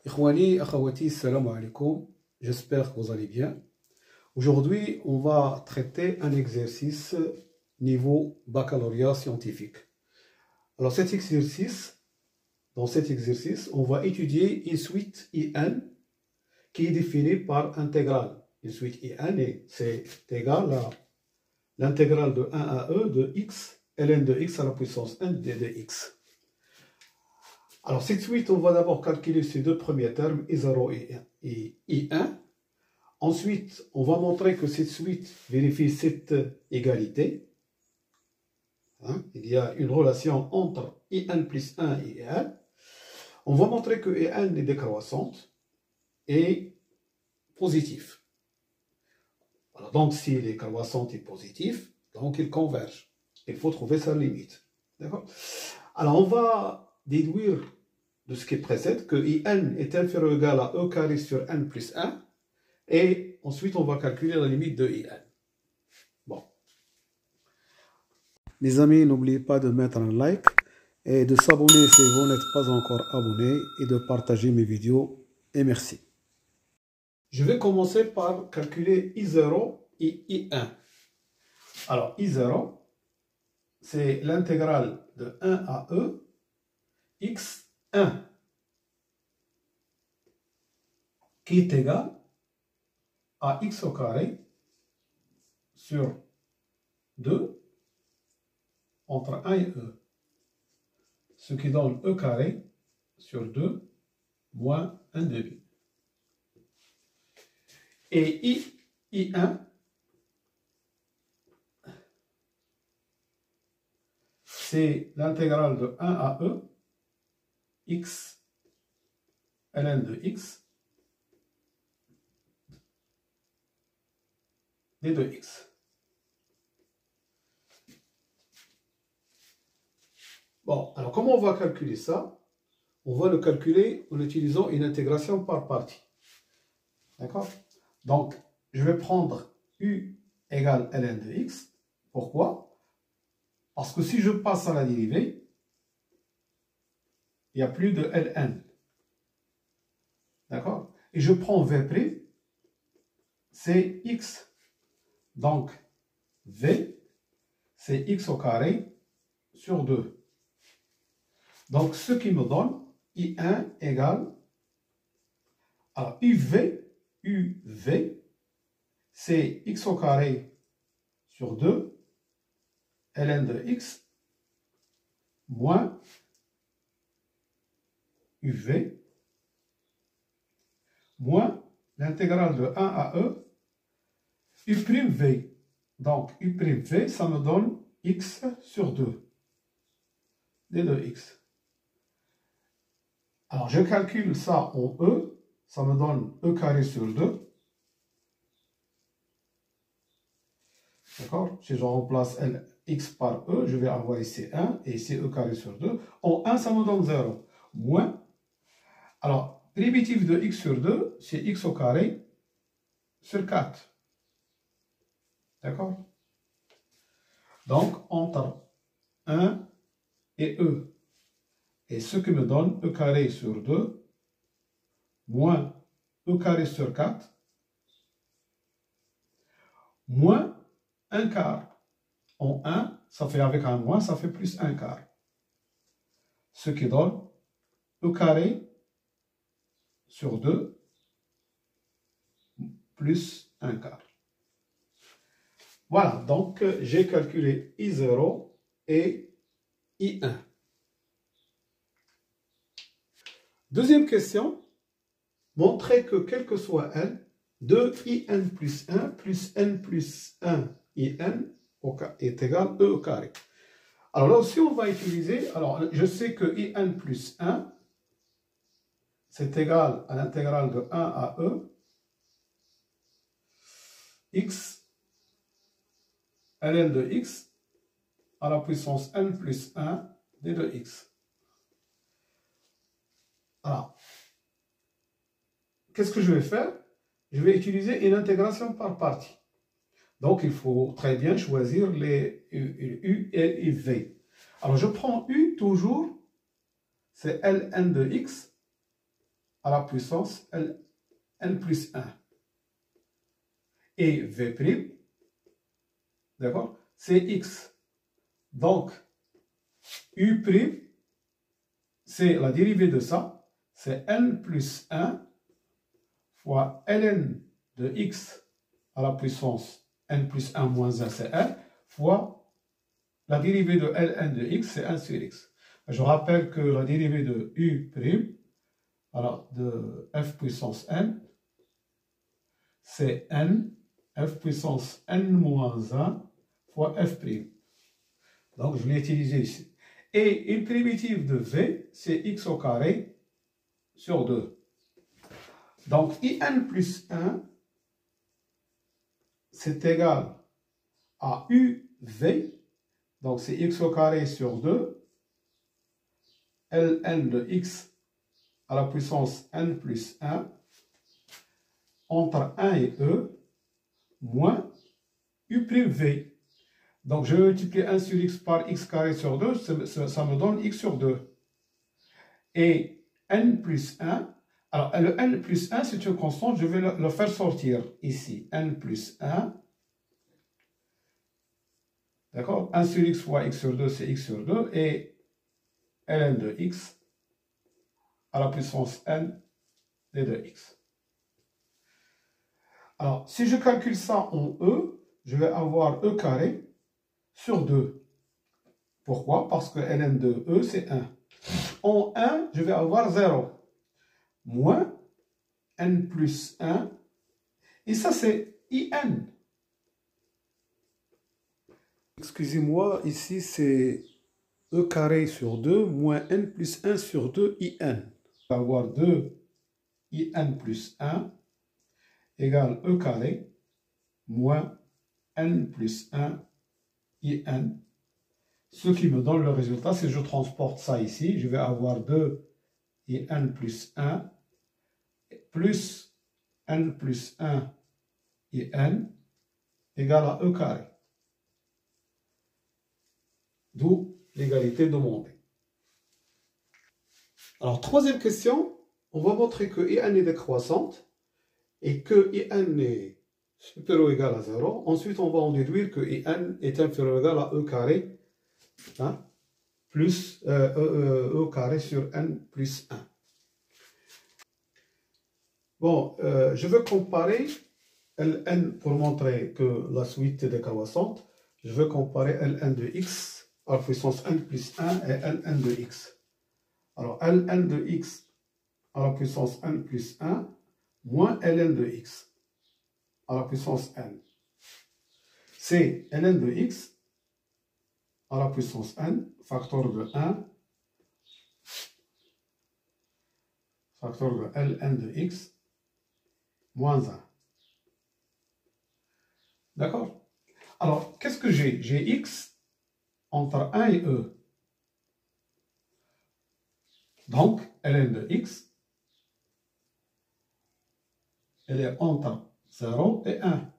Ikhwani, akhawati, salam alaikum. J'espère que vous allez bien. Aujourd'hui, on va traiter un exercice niveau baccalauréat scientifique. Alors, dans cet exercice, on va étudier une suite IN qui est définie par intégrale. Une suite IN, c'est égal à l'intégrale de 1 à E de x, ln de x à la puissance n de x. Alors, cette suite, on va d'abord calculer ces deux premiers termes, I0 et I1. Ensuite, on va montrer que cette suite vérifie cette égalité. Il y a une relation entre IN plus 1 et IN. On va montrer que IN est décroissante et positive. Voilà, donc, s'il est croissante et positif, donc il converge. Il faut trouver sa limite. D'accord? Alors, on va déduire de ce qui précède que IN est inférieur ou égal à E carré sur N plus 1. Et ensuite, on va calculer la limite de IN. Bon. Les amis, n'oubliez pas de mettre un like et de s'abonner si vous n'êtes pas encore abonné et de partager mes vidéos. Et merci. Je vais commencer par calculer I0 et I1. Alors, I0, c'est l'intégrale de 1 à E, x1, qui est égal à x au carré sur 2 entre 1 et E, ce qui donne E carré sur 2 moins 1 demi. Et I1, c'est l'intégrale de 1 à E, x ln de x d de x. Bon, alors comment on va calculer ça? On va le calculer en utilisant une intégration par partie. D'accord? Donc, je vais prendre u égale ln de x. Pourquoi? Parce que si je passe à la dérivée, il n'y a plus de ln. D'accord? Et je prends v', c'est x. Donc, v, c'est x au carré sur 2. Donc, ce qui me donne I1 égale, alors UV, c'est x au carré sur 2, ln de x, moins UV, moins l'intégrale de 1 à E, U'V. Donc, U'V, ça me donne x sur 2, d de x. Alors, je calcule ça en E, ça me donne E carré sur 2. D'accord? Si je remplace x par E, je vais avoir ici 1 et ici E carré sur 2. En 1, ça me donne 0. Moins. Alors, primitif de x sur 2, c'est x au carré sur 4. D'accord? Donc, entre 1 et E. Et ce qui me donne E carré sur 2, moins E carré sur 4, moins 1 quart. En 1, ça fait avec un moins, ça fait plus 1 quart. Ce qui donne E carré sur 2, plus 1 quart. Voilà, donc j'ai calculé I0 et I1. Deuxième question, montrer que quel que soit n, de IN plus 1 plus n plus 1 IN est égal E au carré. Alors là aussi, on va utiliser, alors je sais que IN plus 1, c'est égal à l'intégrale de 1 à E, x ln de x à la puissance n plus 1 d de x. Alors, qu'est-ce que je vais faire? Je vais utiliser une intégration par partie. Donc, il faut très bien choisir les U et V. Alors, je prends U toujours, c'est ln de x à la puissance n plus 1. Et V', d'accord, c'est x. Donc, U', c'est la dérivée de ça, c'est n plus 1 fois ln de x à la puissance n plus 1 moins 1, c'est 1, fois la dérivée de ln de x, c'est 1 sur x. Je rappelle que la dérivée de U', alors de f puissance n, c'est n, f puissance n moins 1 fois f'. Donc, je l'ai utilisé ici. Et une primitive de v, c'est x au carré sur 2. Donc, in plus 1, c'est égal à uv, donc c'est x au carré sur 2, ln de x à la puissance n plus 1, entre 1 et e, moins u'v. Donc, je vais multiplier 1 sur x par x carré sur 2, ça me donne x sur 2. Et n plus 1, alors le n plus 1, c'est une constante, je vais le faire sortir ici. n plus 1, d'accord, 1 sur x fois x sur 2, c'est x sur 2, et ln de x à la puissance n d de x. Alors, si je calcule ça en e, je vais avoir e carré sur 2. Pourquoi? Parce que ln de e, c'est 1. En 1, je vais avoir 0. Moins n plus 1. Et ça, c'est in. Excusez-moi, ici, c'est e carré sur 2 moins n plus 1 sur 2 in. On va avoir 2 in plus 1 égale e carré moins n plus 1 in. Ce qui me donne le résultat, si je transporte ça ici, je vais avoir 2 in plus 1 plus n plus 1 in égale à e carré. D'où l'égalité demandée. Alors, troisième question, on va montrer que in est décroissante et que in est supérieur ou égal à 0. Ensuite, on va en déduire que in est inférieur ou égal à e carré, hein, plus e carré sur n plus 1. Bon, je veux comparer Ln pour montrer que la suite est décroissante. Je veux comparer Ln de x à la puissance n plus 1 et Ln de x. Alors, Ln de x à la puissance n plus 1 moins Ln de x à la puissance n. C'est Ln de x à la puissance n, facteur de 1, facteur de Ln de x, moins 1. D'accord? Alors, qu'est-ce que j'ai? J'ai x entre 1 et e. Donc, Ln de x, elle est entre 0 et 1.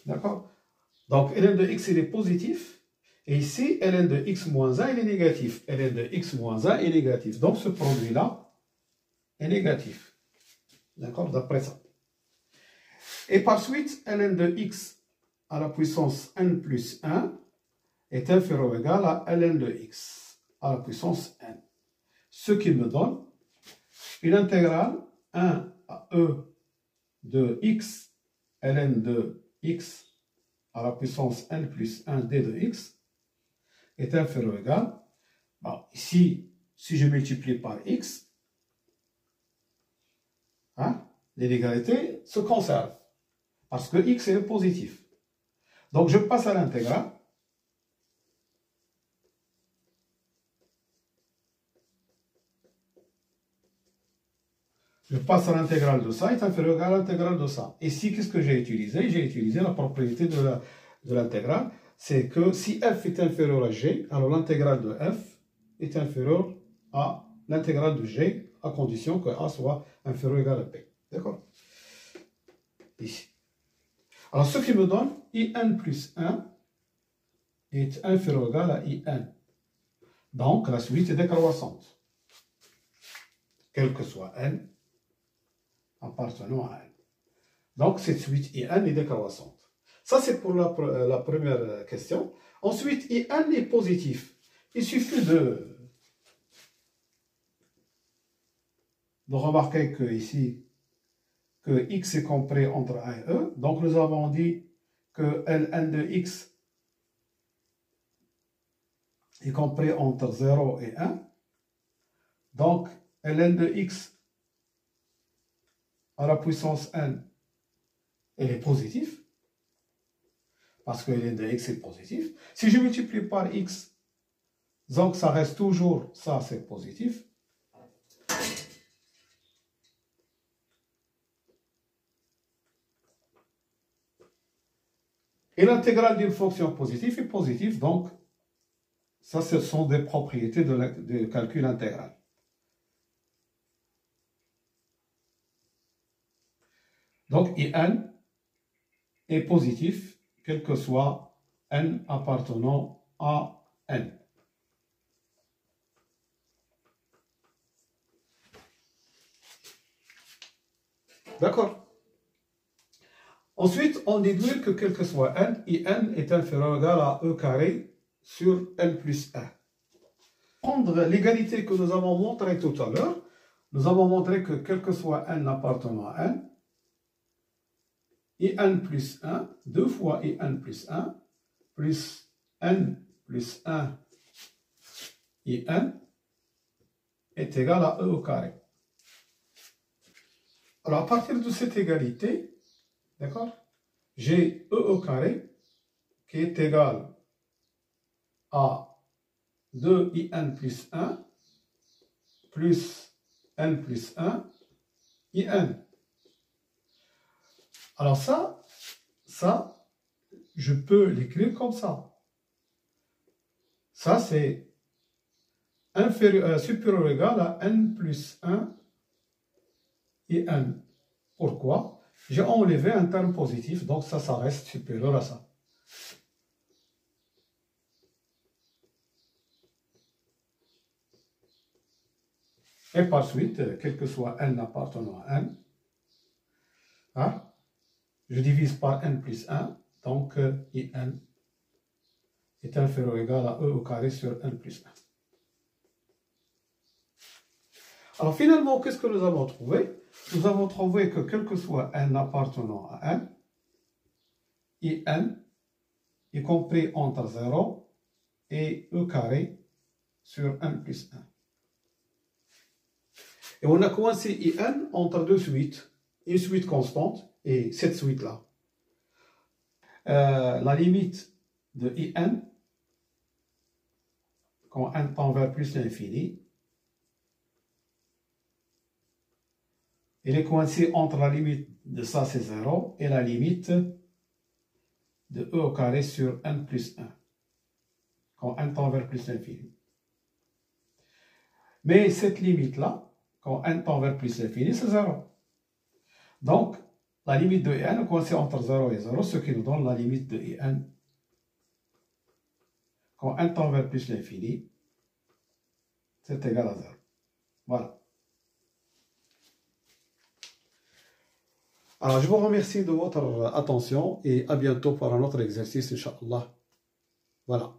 D'accord? Donc, ln de x, il est positif. Et ici, ln de x moins 1, il est négatif. Ln de x moins 1 est négatif. Donc, ce produit-là est négatif. D'accord? D'après ça. Et par suite, ln de x à la puissance n plus 1 est inférieur ou égal à ln de x à la puissance n. Ce qui me donne une intégrale 1 à e de x, ln de x à la puissance n plus 1 d de x est inférieur ou égal. Bon, ici, si je multiplie par x, hein, l'inégalité se conserve. Parce que x est positif. Donc, je passe à l'intégrale. Je passe à l'intégrale de ça, est inférieur ou égal à l'intégrale de ça. Ici, qu'est-ce que j'ai utilisé? J'ai utilisé la propriété de l'intégrale. C'est que si f est inférieur à g, alors l'intégrale de f est inférieure à l'intégrale de g, à condition que a soit inférieur ou égal à b. D'accord? Ici. Alors, ce qui me donne in plus 1 est inférieur ou égal à in. Donc, la suite est décroissante. quel que soit n appartenant à n. Donc, cette suite IN est décroissante. Ça, c'est pour la première question. Ensuite, IN est positif. Il suffit de remarquer que ici, que x est compris entre 1 et e. Donc, nous avons dit que Ln de x est compris entre 0 et 1. Donc, Ln de x à la puissance n, elle est positive, parce que Ln de x est positif. Si je multiplie par x, donc ça reste toujours, ça c'est positif. Et l'intégrale d'une fonction positive est positive, donc ça ce sont des propriétés de calcul intégral. Donc IN est positif, quel que soit n appartenant à n. D'accord. Ensuite, on déduit que quel que soit n, IN est inférieur ou égal à e carré sur n plus 1. Prendre l'égalité que nous avons montrée tout à l'heure, nous avons montré que quel que soit n appartenant à n, IN plus 1, 2 fois IN plus 1, plus n plus 1 IN est égal à e au carré. Alors, à partir de cette égalité, d'accord, j'ai e au carré qui est égal à 2IN plus 1 plus n plus 1 IN. Alors ça, je peux l'écrire comme ça. Ça, c'est supérieur ou égal à n plus 1 IN. Pourquoi? J'ai enlevé un terme positif, donc ça reste supérieur à ça. Et par suite, quel que soit n appartenant à n, hein, je divise par n plus 1, donc IN est inférieur ou égal à e au carré sur n plus 1. Alors finalement, qu'est-ce que nous avons trouvé? Nous avons trouvé que quel que soit n appartenant à n, IN est compris entre 0 et e carré sur n plus 1. Et on a coincé IN entre deux suites, une suite constante et cette suite-là. La limite de IN, quand n tend vers plus l'infini, elle est coincée entre la limite de ça, c'est 0, et la limite de e au carré sur n plus 1, quand n tend vers plus l'infini. Mais cette limite-là, quand n tend vers plus l'infini, c'est 0. Donc, la limite de n est coincée entre 0 et 0, ce qui nous donne la limite de IN. Quand n tend vers plus l'infini, c'est égal à 0. Voilà. Alors, je vous remercie de votre attention et à bientôt pour un autre exercice, Inch'Allah. Voilà.